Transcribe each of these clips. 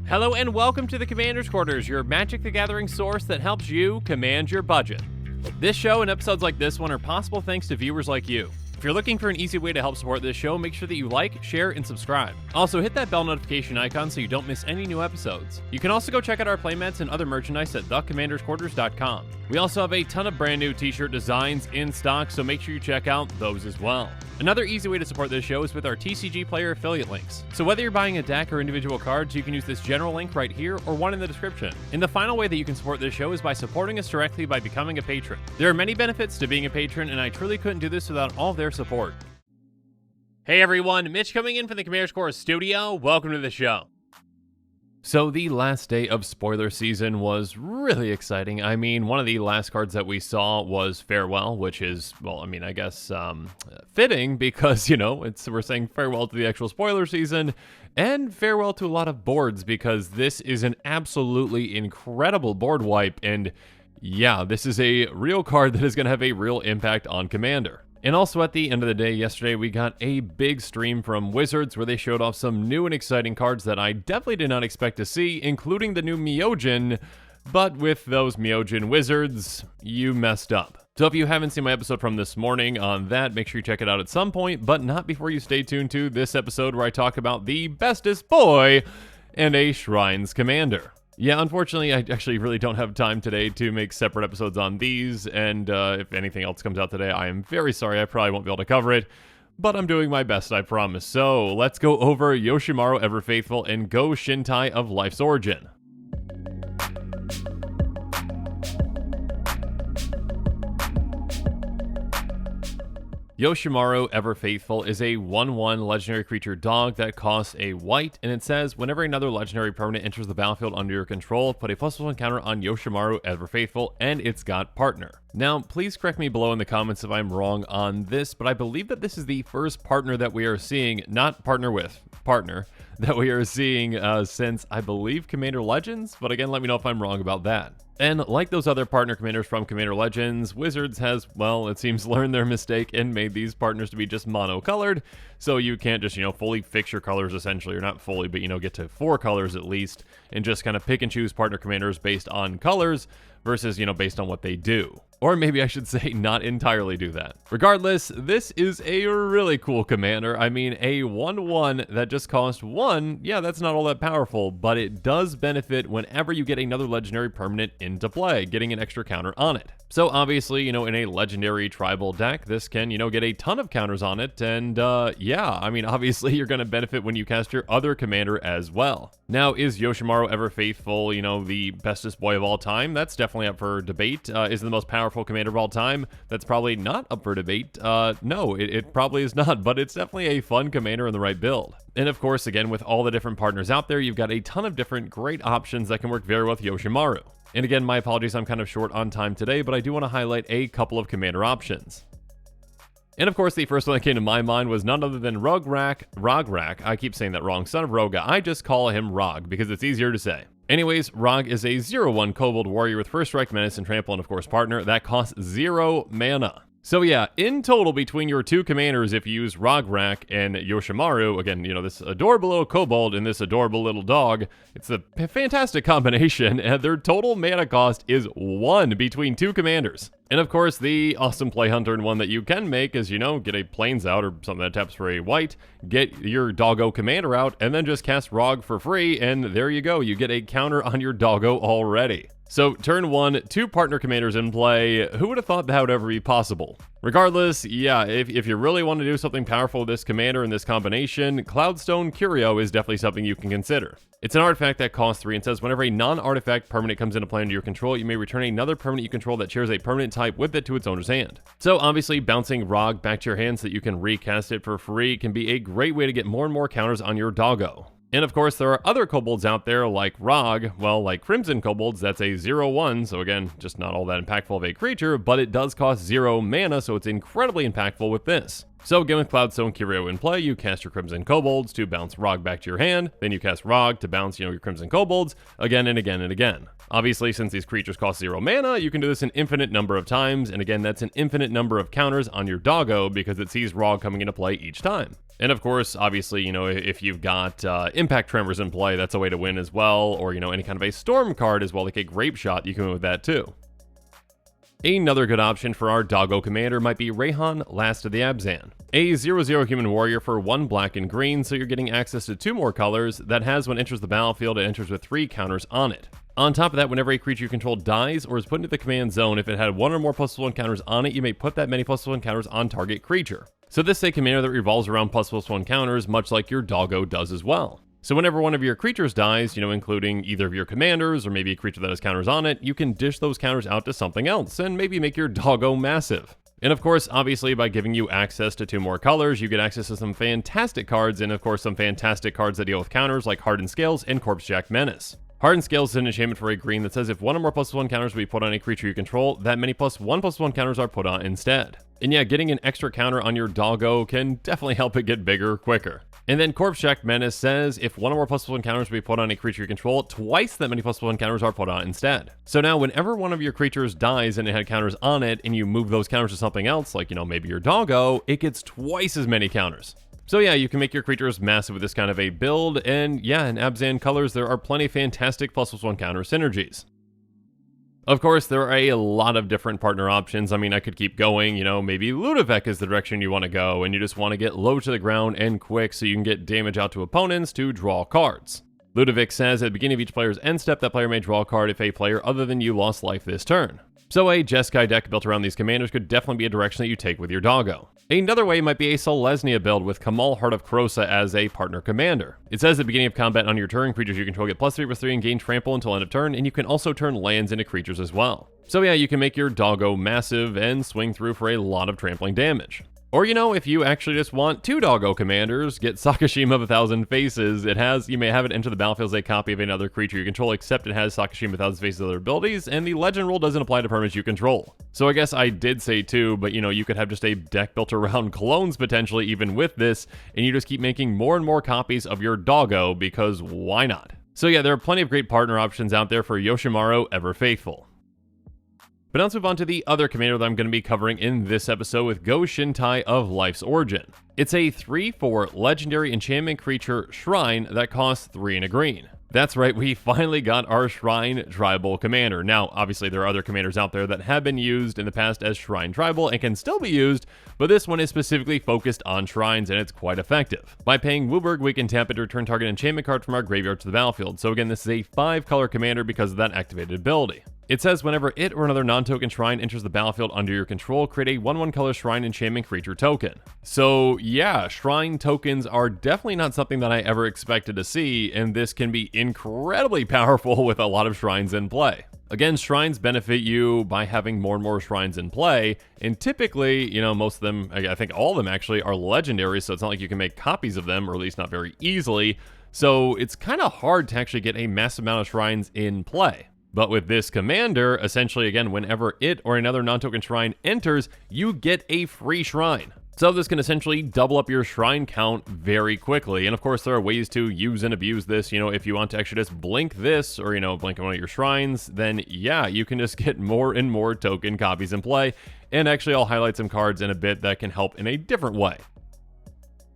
Hello and welcome to the Commander's Quarters, your Magic the Gathering source that helps you command your budget. This show and episodes like this one are possible thanks to viewers like you. If you're looking for an easy way to help support this show, make sure that you like, share, and subscribe. Also, hit that bell notification icon so you don't miss any new episodes. You can also go check out our playmats and other merchandise at thecommandersquarters.com. We also have a ton of brand new t-shirt designs in stock, so make sure you check out those as well. Another easy way to support this show is with our TCG Player affiliate links. So whether you're buying a deck or individual cards, you can use this general link right here or one in the description. And the final way that you can support this show is by supporting us directly by becoming a patron. There are many benefits to being a patron, and I truly couldn't do this without all of their support. Hey everyone, Mitch coming in from the Commander's Quarters studio. Welcome to the show. So the last day of spoiler season was really exciting. I mean, one of the last cards that we saw was Farewell, which is, well, I mean, I guess fitting because, you know, we're saying farewell to the actual spoiler season and farewell to a lot of boards because this is an absolutely incredible board wipe. And yeah, this is a real card that is going to have a real impact on Commander. And also at the end of the day yesterday, we got a big stream from Wizards where they showed off some new and exciting cards that I definitely did not expect to see, including the new Myojin. But with those Myojin Wizards, you messed up. So if you haven't seen my episode from this morning on that, make sure you check it out at some point, but not before you stay tuned to this episode where I talk about the Bestest Boy and a Shrines Commander. Yeah, unfortunately, I actually really don't have time today to make separate episodes on these, and if anything else comes out today, I am very sorry. I probably won't be able to cover it, but I'm doing my best, I promise. So, let's go over Yoshimaru Ever Faithful and Go-Shintai of Life's Origin. Yoshimaru Ever Faithful is a 1/1 legendary creature dog that costs a white, and it says, whenever another legendary permanent enters the battlefield under your control, put a +1 counter on Yoshimaru Ever Faithful, and it's got partner. Now, please correct me below in the comments if I'm wrong on this, but I believe that this is the first partner that we are seeing, not partner with, partner, that we are seeing since, I believe, Commander Legends, but again, let me know if I'm wrong about that. And like those other partner commanders from Commander Legends, Wizards has, well, it seems learned their mistake and made these partners to be just mono-colored, so you can't just, fully fix your colors essentially, or not fully, but, get to 4 colors at least, and just kind of pick and choose partner commanders based on colors versus, based on what they do. Or maybe I should say not entirely do that. Regardless, this is a really cool commander. I mean, a 1/1 that just cost 1, yeah, that's not all that powerful, but it does benefit whenever you get another legendary permanent into play, getting an extra counter on it. So obviously, in a legendary tribal deck, this can, get a ton of counters on it, and yeah, I mean, obviously you're going to benefit when you cast your other commander as well. Now, is Yoshimaru Ever Faithful, the bestest boy of all time? That's definitely up for debate. Is it the most powerful commander of all time? That's probably not up for debate. No, it probably is not, but it's definitely a fun commander in the right build. And of course, again, with all the different partners out there, you've got a ton of different great options that can work very well with Yoshimaru. And again, my apologies, I'm kind of short on time today, but I do want to highlight a couple of commander options. And of course, the first one that came to my mind was none other than Rograk. I keep saying that wrong, son of Roga. I just call him Rog because it's easier to say. Anyways, Rog is a 0/1 Kobold Warrior with First Strike, Menace, and Trample, and of course partner that costs 0 mana. So yeah, in total between your two commanders, if you use Rograk and Yoshimaru, again, this adorable little kobold and this adorable little dog, it's a fantastic combination, and their total mana cost is 1 between two commanders. And of course, the awesome play hunter and one that you can make is, get a plains out or something that taps for a white, get your doggo commander out, and then just cast Rog for free, and there you go, you get a counter on your doggo already. So, turn 1, 2 partner commanders in play. Who would have thought that would ever be possible? Regardless, yeah, if you really want to do something powerful with this commander in this combination, Cloudstone Curio is definitely something you can consider. It's an artifact that costs 3 and says, whenever a non-artifact permanent comes into play under your control, you may return another permanent you control that shares a permanent type with it to its owner's hand. So obviously, bouncing Rog back to your hand so that you can recast it for free can be a great way to get more and more counters on your doggo. And of course, there are other kobolds out there like Rog, well, like Crimson Kobolds, that's a 0/1, so again, just not all that impactful of a creature, but it does cost 0 mana, so it's incredibly impactful with this. So again, with Cloudstone Curio in play, you cast your Crimson Kobolds to bounce Rog back to your hand, then you cast Rog to bounce, your Crimson Kobolds again and again and again. Obviously, since these creatures cost 0 mana, you can do this an infinite number of times, and again, that's an infinite number of counters on your doggo because it sees Rog coming into play each time. And of course, obviously, if you've got Impact Tremors in play, that's a way to win as well, or, any kind of a Storm card as well, like a Grape Shot, you can win with that too. Another good option for our doggo commander might be Rayhan, Last of the Abzan. A 0/0 human warrior for 1 black and green, so you're getting access to 2 more colors, that has when it enters the battlefield, it enters with 3 counters on it. On top of that, whenever a creature you control dies or is put into the command zone, if it had 1 or more +1 counters on it, you may put that many +1 counters on target creature. So this is a commander that revolves around +1 counters, much like your doggo does as well. So whenever one of your creatures dies, including either of your commanders or maybe a creature that has counters on it, you can dish those counters out to something else and maybe make your doggo massive. And of course, obviously, by giving you access to 2 more colors, you get access to some fantastic cards, and of course some fantastic cards that deal with counters like Hardened Scales and Corpsejack Menace. Hardened Scales is an enchantment for a green that says if 1 or more +1 counters will be put on a creature you control, that many +1/+1 counters are put on instead. And yeah, getting an extra counter on your doggo can definitely help it get bigger quicker. And then Corpsejack Menace says if 1 or more +1 counters will be put on a creature you control, twice that many +1 counters are put on instead. So now whenever one of your creatures dies and it had counters on it, and you move those counters to something else, like, maybe your doggo, it gets twice as many counters. So yeah, you can make your creatures massive with this kind of a build, and yeah, in Abzan colors, there are plenty of fantastic +1 counter synergies. Of course, there are a lot of different partner options. I mean, I could keep going, maybe Ludovic is the direction you want to go, and you just want to get low to the ground and quick so you can get damage out to opponents to draw cards. Ludovic says at the beginning of each player's end step, that player may draw a card if a player other than you lost life this turn. So a Jeskai deck built around these commanders could definitely be a direction that you take with your doggo. Another way might be a Selesnya build with Kamal, Heart of Krosa as a partner commander. It says at the beginning of combat on your turn, creatures you control get +3/+3 and gain trample until end of turn, and you can also turn lands into creatures as well. So yeah, you can make your doggo massive and swing through for a lot of trampling damage. Or if you actually just want 2 doggo commanders, get Sakashima of 1,000 Faces. You may have it enter the battlefield as a copy of another creature you control, except it has Sakashima of 1,000 Faces other abilities, and the legend rule doesn't apply to permanents you control. So I guess I did say 2, but you could have just a deck built around clones potentially even with this, and you just keep making more and more copies of your doggo, because why not? So yeah, there are plenty of great partner options out there for Yoshimaru Ever Faithful. But now let's move on to the other commander that I'm going to be covering in this episode with Go-Shintai of Life's Origin. It's a 3/4 legendary enchantment creature shrine that costs 3 and a green. That's right, we finally got our Shrine Tribal commander. Now, obviously there are other commanders out there that have been used in the past as Shrine Tribal and can still be used, but this one is specifically focused on shrines and it's quite effective. By paying Wooburg, we can tap it to return target enchantment card from our graveyard to the battlefield. So again, this is a 5-color commander because of that activated ability. It says whenever it or another non-token shrine enters the battlefield under your control, create a 1/1 color shrine enchantment creature token. So yeah, shrine tokens are definitely not something that I ever expected to see, and this can be incredibly powerful with a lot of shrines in play. Again, shrines benefit you by having more and more shrines in play, and typically, most of them, I think all of them actually, are legendary, so it's not like you can make copies of them, or at least not very easily, so it's kind of hard to actually get a massive amount of shrines in play. But with this commander, essentially again, whenever it or another non-token shrine enters, you get a free shrine. So this can essentially double up your shrine count very quickly. And of course, there are ways to use and abuse this. If you want to actually just blink this or, blink one of your shrines, then yeah, you can just get more and more token copies in play. And actually, I'll highlight some cards in a bit that can help in a different way.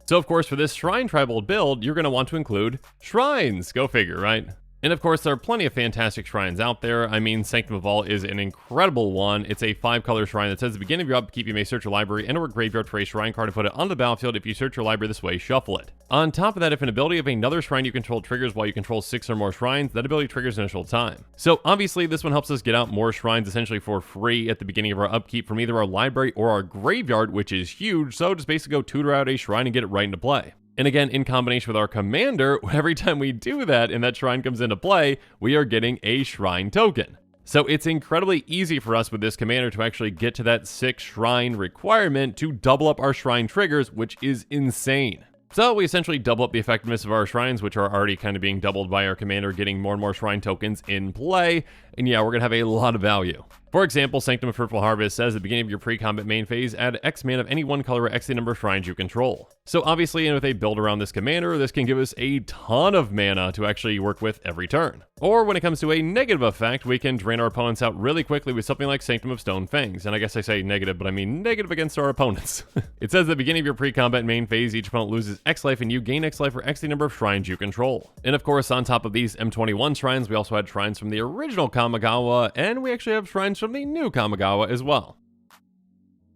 So of course, for this Shrine Tribal build, you're going to want to include shrines. Go figure, right? And of course, there are plenty of fantastic shrines out there. I mean, Sanctum of All is an incredible one. It's a 5-color shrine that says at the beginning of your upkeep, you may search your library and or graveyard for a shrine card and put it on the battlefield. If you search your library this way, shuffle it. On top of that, if an ability of another shrine you control triggers while you control 6 or more shrines, that ability triggers initial time. So obviously, this one helps us get out more shrines essentially for free at the beginning of our upkeep from either our library or our graveyard, which is huge. So just basically go tutor out a shrine and get it right into play. And again, in combination with our commander, every time we do that and that shrine comes into play, we are getting a shrine token. So it's incredibly easy for us with this commander to actually get to that 6 shrine requirement to double up our shrine triggers, which is insane. So we essentially double up the effectiveness of our shrines, which are already kind of being doubled by our commander getting more and more shrine tokens in play. And yeah, we're going to have a lot of value. For example, Sanctum of Fruitful Harvest says at the beginning of your pre-combat main phase, add X mana of any one color or X the number of shrines you control. So obviously, with a build around this commander, this can give us a ton of mana to actually work with every turn. Or when it comes to a negative effect, we can drain our opponents out really quickly with something like Sanctum of Stone Fangs. And I guess I say negative, but I mean negative against our opponents. It says at the beginning of your pre-combat main phase, each opponent loses X life and you gain X life for X the number of shrines you control. And of course, on top of these M21 shrines, we also had shrines from the original Kamigawa, and we actually have shrines from the new Kamigawa as well.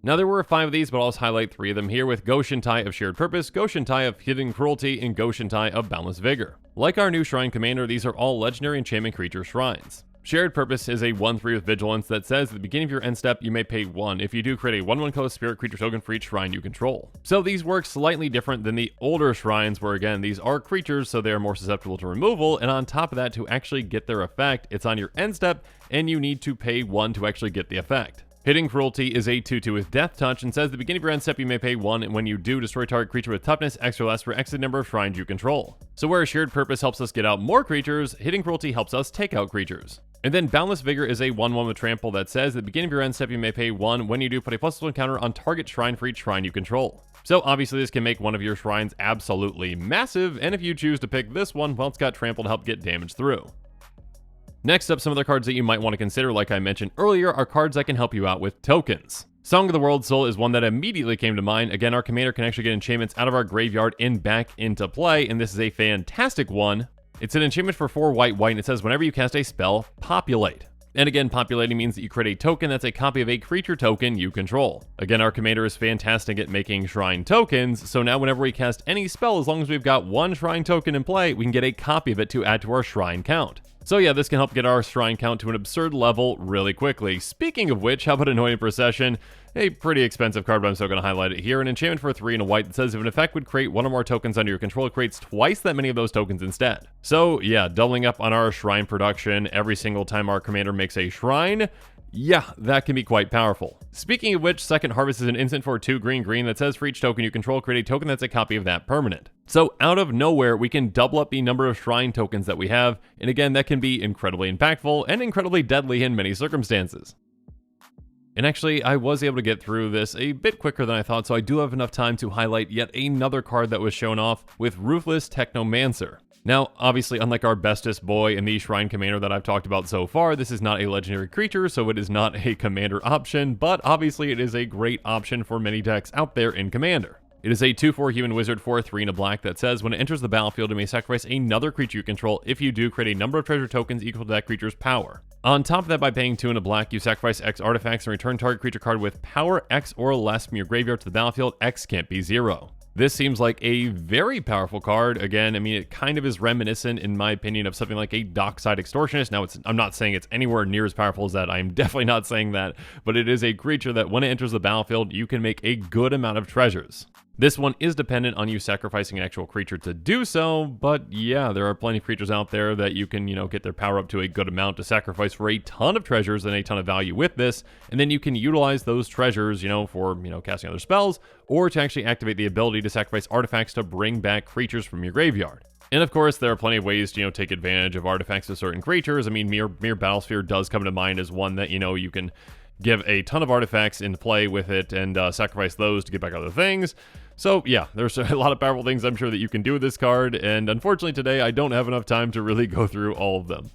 Now there were 5 of these, but I'll just highlight 3 of them here with Go-Shintai of Shared Purpose, Go-Shintai of Hidden Cruelty, and Go-Shintai of Boundless Vigor. Like our new Shrine Commander, these are all legendary enchantment creature shrines. Shared Purpose is a 1/3 with Vigilance that says at the beginning of your end step, you may pay 1 if you do create a 1/1 color spirit creature token for each shrine you control. So these work slightly different than the older shrines where again, these are creatures so they are more susceptible to removal, and on top of that, to actually get their effect, it's on your end step and you need to pay 1 to actually get the effect. Hidden Cruelty is a 2/2 with Death Touch and says at the beginning of your end step you may pay 1, and when you do, destroy target creature with toughness X or less for X the number of shrines you control. So where Shared Purpose helps us get out more creatures, Hidden Cruelty helps us take out creatures. And then Boundless Vigor is a 1/1 with Trample that says at the beginning of your end step you may pay 1, when you do, put a +1 counter on target shrine for each shrine you control. So obviously this can make one of your shrines absolutely massive, and if you choose to pick this one, well, it's got Trample to help get damage through. Next up, some other cards that you might want to consider, like I mentioned earlier, are cards that can help you out with tokens. Song of the World Soul is one that immediately came to mind. Again, our commander can actually get enchantments out of our graveyard and back into play, and this is a fantastic one. It's an enchantment for 4 white, and it says whenever you cast a spell, populate. And again, populating means that you create a token that's a copy of a creature token you control. Again, our commander is fantastic at making shrine tokens, so now whenever we cast any spell, as long as we've got 1 shrine token in play, we can get a copy of it to add to our shrine count. So yeah, this can help get our shrine count to an absurd level really quickly. Speaking of which, how about Annoying Procession? A pretty expensive card, but I'm still going to highlight it here. An enchantment for 3 and a white that says if an effect would create 1 or more tokens under your control, it creates twice that many of those tokens instead. So yeah, doubling up on our shrine production every single time our commander makes a shrine. Yeah, that can be quite powerful. Speaking of which, Second Harvest is an instant for 2 green that says for each token you control, create a token that's a copy of that permanent. So out of nowhere, we can double up the number of shrine tokens that we have, and again, that can be incredibly impactful and incredibly deadly in many circumstances. And actually, I was able to get through this a bit quicker than I thought, so I do have enough time to highlight yet another card that was shown off with Ruthless Technomancer. Now, obviously, unlike our Bestest Boy and the Shrine Commander that I've talked about so far, this is not a legendary creature, so it is not a commander option, but obviously it is a great option for many decks out there in Commander. It is a 2/4 human wizard for 3 and a black that says when it enters the battlefield, it may sacrifice another creature you control. If you do, create a number of treasure tokens equal to that creature's power. On top of that, by paying 2 and a black, you sacrifice X artifacts and return target creature card with power X or less from your graveyard to the battlefield. X can't be 0. This seems like a very powerful card. Again, I mean, it kind of is reminiscent, in my opinion, of something like a Dockside Extortionist. Now, I'm not saying it's anywhere near as powerful as that. I'm definitely not saying that. But it is a creature that when it enters the battlefield, you can make a good amount of treasures. This one is dependent on you sacrificing an actual creature to do so, but yeah, there are plenty of creatures out there that you can, get their power up to a good amount to sacrifice for a ton of treasures and a ton of value with this, and then you can utilize those treasures, for, casting other spells, or to actually activate the ability to sacrifice artifacts to bring back creatures from your graveyard. And of course, there are plenty of ways to, take advantage of artifacts of certain creatures. I mean, Mere Battlesphere does come to mind as one that, you can give a ton of artifacts into play with it and sacrifice those to get back other things. So yeah, there's a lot of powerful things I'm sure that you can do with this card, and unfortunately today I don't have enough time to really go through all of them.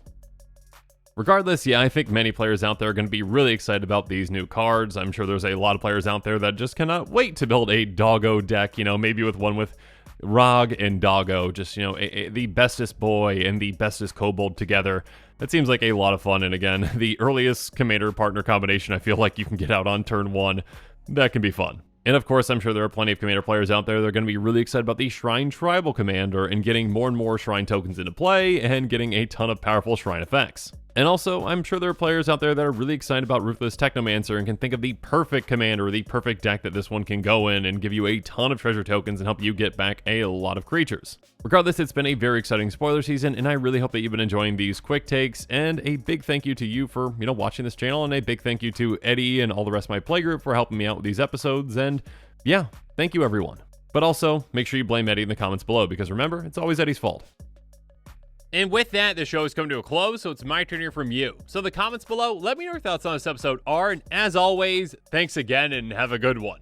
Regardless, yeah, I think many players out there are going to be really excited about these new cards. I'm sure there's a lot of players out there that just cannot wait to build a doggo deck, maybe with one with Rog and Doggo, just, the Bestest Boy and the Bestest Kobold together. That seems like a lot of fun, and again, the earliest commander partner combination I feel like you can get out on turn 1, that can be fun. And of course, I'm sure there are plenty of commander players out there that are going to be really excited about the Shrine Tribal Commander and getting more and more Shrine tokens into play and getting a ton of powerful Shrine effects. And also, I'm sure there are players out there that are really excited about Ruthless Technomancer and can think of the perfect commander or the perfect deck that this one can go in and give you a ton of treasure tokens and help you get back a lot of creatures. Regardless, it's been a very exciting spoiler season, and I really hope that you've been enjoying these quick takes, and a big thank you to you for, watching this channel, and a big thank you to Eddie and all the rest of my playgroup for helping me out with these episodes, and yeah, thank you everyone. But also, make sure you blame Eddie in the comments below, because remember, it's always Eddie's fault. And with that, the show is coming to a close, so it's my turn to hear from you. So the comments below, let me know your thoughts on this episode are, and as always, thanks again and have a good one.